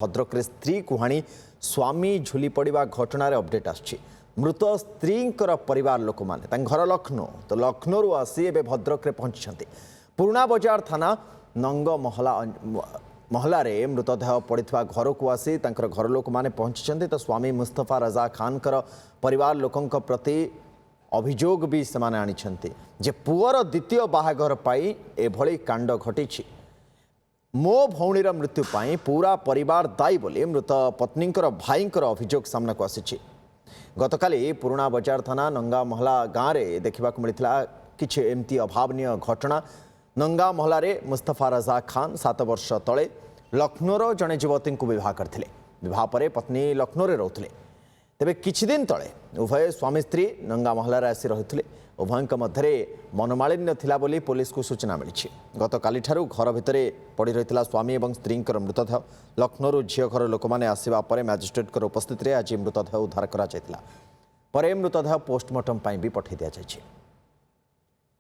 भद्रक स्त्री कुहाणी स्वामी झुली पड़ा घटन अपडेट आछि। मृत स्त्री परिवार लोक मैंने घर लखनऊ तो लखनऊ आसी ए भद्रक रे पहुंची। पुराणा बजार थाना नंग महला रे मृतदेह पड़ा घर को आसी घर लोक मैंने पहुंची। तो स्वामी मुस्तफा रजा खान परिवार लोकों प्रति अभियोग भी से आनी जे पुअर द्वितीय बाहाघर पाई एभली कांड घटी। मो भौणीर मृत्यु पाई पूरा परिवार दायी बोली मृत पत्नी भाई अभियोग सामना को आसी। गतकाली पुराणा बजार थाना नंगा महला गाँव में देखा मिलता किसी एमती अभावनीय घटना। नंगा महल मुस्तफा रजा खान 7 वर्ष तले लखनऊ जड़े युवती को विवाह करते। विवाह पर पत्नी लखनऊ रोते। तेबे किछि दिन तले उभय स्वामी स्त्री नंगा महलार आसी रही। उभयों मध्य मनोमालिन्य थिला बोली पुलिस को सूचना मिली। गतकाली ठारू घर भितर पड़ी रही स्वामी और स्त्री मृतदेह लखनऊ झील घर लोक मैंने आसवा पर मैजिस्ट्रेट उपस्थित आज मृतदेह उद्धार कर मृतदेह पोस्टमार्टम भी पठाई दि जाए।